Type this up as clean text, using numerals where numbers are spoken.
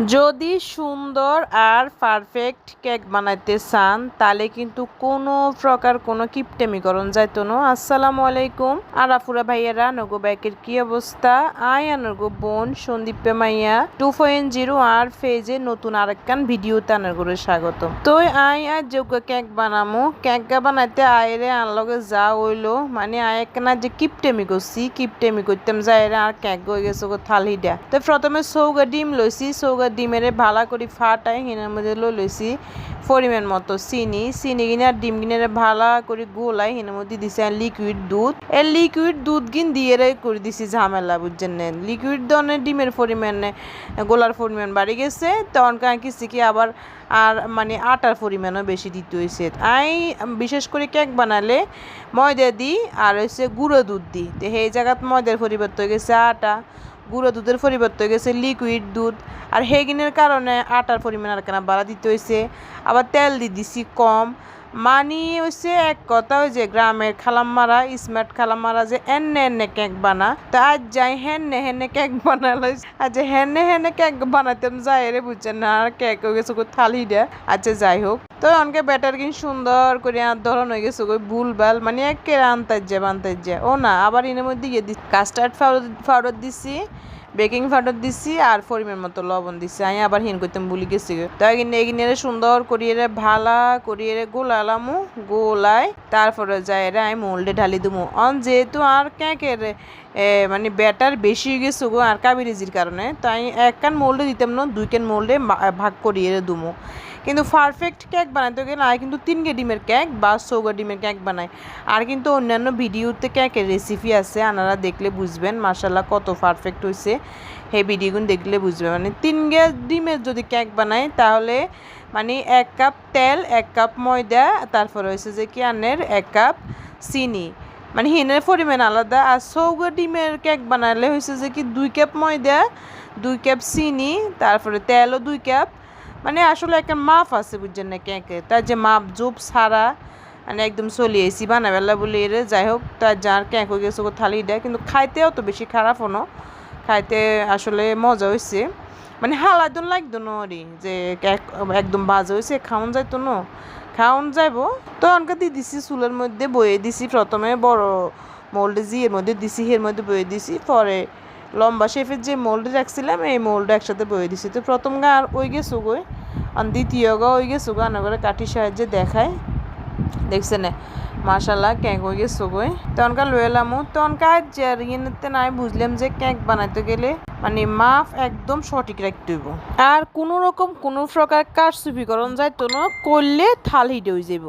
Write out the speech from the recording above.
যদি সুন্দর আর perfect cake বানাইতে চান তাহলে কিন্তু কোনো প্রকার কোনো কিপটেমি করণ যাইতো না। আসসালামু আলাইকুম আরাফুরা ভাইয়ারা, নগো বাইকের কি অবস্থা? আই আনগো বোন সন্দীপে মাইয়া 2.0 আর ফেজে নতুন আরেকখান ভিডিওতে আনগরে স্বাগত। তো আই আর যোগ্য কেক বানামো, কেক বানাইতে আয়রে আনলগে যা হইলো মানে আয়কেনা যে কিপটেমি করছি, কিপটেমি করতাম যাইরে আর কেক হয়ে গেছে থালিটা। তো প্রথমে সৌগা ডিম লইছি, সৌগা ডিমের ভালা করে ফাটাই হিনের মধ্যে লইছি পরিমাণ মতো চিনি কিনে আর ডিম কিনে ভালা করে গোলাই হিনের মধ্যে দিছি আর লিকুইড দুধ। এই লিকুইড দুধ কিন দিয়ে করে দিছি ঝামেলা, বুঝছেন না? লিকুইড ধরনের ডিমের পরিমাণ গোলার পরিমাণ বাড়ি গেছে, তখন কিছু কি আবার আর মানে আটার পরিমাণও বেশি দিতে হয়েছে। বিশেষ করে কেক বানালে ময়দা দিই আর হচ্ছে গুঁড়ো দুধ দিই, তো সেই জায়গাত ময়দার পরিবর্তে হয়ে গেছে আটা, গুঁড়ো দুধের পরিবর্তে হয়ে গেছে লিকুইড দুধ। আর হেগিনের কারণে আটার পরিমাণ আর কেনা বাড়া দিতে হয়েছে। আবার তেল দিয়ে দিছি কম, মানি হচ্ছে এক কথা ওই যে গ্রামের খালাম্মারা, স্মার্ট খালাম্মারা যে এনে কেক বানা, তা আজ যাই হেনে কেক বানালো। আচ্ছা হেনে কেক বানাতাম যাই রে, বুঝছেন না? আর কেক হয়ে গেছে থালি দেয়া। আচ্ছা যাই হোক, তো অনকে ব্যাটার কিন সুন্দর করে ধরন হয়ে গেছে ভুল ভাল মানে একে বান্তাই ও না। আবার এর মধ্যে কাস্টার্ড পাউডার দিছি, বেকিং পাউডার দিছি আর পরিমাণ মতো লবণ দিছি। আমি আবার হিন করতাম ভুলে গেছি। তো এগিনে সুন্দর করিয়ে ভালা করিয়ে গোলালামু, গোলাই তারপরে যাই রে আমি মোল্ডে ঢালি দেবো। যেহেতু আর কেকের মানে ব্যাটার বেশি হয়ে গেছে গো আর কাবিরেজির কারণে, তাই এক কান মোল্ডে দিতাম না, 2 কান মোল্ডে ভাগ করিয়ে দুমো। কিন্তু পারফেক্ট কেক বানাইতে গেলে আর কিন্তু 3 ডিমের কেক বা 4 ডিমের কেক বানাই। আর কিন্তু অন্যান্য ভিডিওতে কেকের রেসিপি আছে, আপনারা দেখলে বুঝবেন মাশাআল্লাহ কত পারফেক্ট হয়েছে। সেই ভিডিওগুলো দেখলে বুঝবেন। মানে 3 ডিমের যদি কেক বানাই তাহলে মানে 1 কাপ তেল, 1 কাপ ময়দা, তারপর হয়েছে যে কি আনের 1 কাপ চিনি, মানে হিনের পরিমাণ আলাদা। আর 4 ডিমের কেক বানালে হয়েছে যে কি 2 কাপ ময়দা, 2 কাপ চিনি, তারপরে তেলও 2 কাপ। মানে আসলে একটা মাপ আছে, বুঝছেন না কেকে? তার যে মাপ জোপ ছাড়া মানে একদম চলিয়েছি বানাবেলা বলে এর। যাই হোক, তার যার কেক হয়ে গেছে থালিটা, কিন্তু খাইতেও তো বেশি খারাপ হনো, খাইতে আসলে মজা হয়েছে। মানে হালাদন লাগতো নরি যে কেক একদম বাজে হয়েছে, খাওয়ান যাইতো না, খাওয়ান যাইবো। তো অনকা দিয়ে দিছি চুলের মধ্যে বয়ে দিছি, প্রথমে বড় মোল্ডে এর মধ্যে দিছি, এর মধ্যে বয়ে দিছি, পরে লম্বা শেফের যে মোল্ডে রাখছিলাম এই মোল্ডে একসাথে বয়ে দিছি। তো প্রথম গা আর ওই গেছো গই, আর দ্বিতীয় গা ওই গেছো গা, না করে কাঠির সাহায্যে দেখায়, দেখছেন মাশাআল্লাহ কেক হয়ে গেছো গই। তখনকার লয়ে এলামও, তখনকার ইয়েতে নাই বুঝলাম যে কেক বানাইতে গেলে মানে মাপ একদম সঠিক রাখতে হইব। আর কোনো রকম কোনো প্রকার কারচুপি করণ যাইতো না, করলে থাল হিটে হয়ে যাব।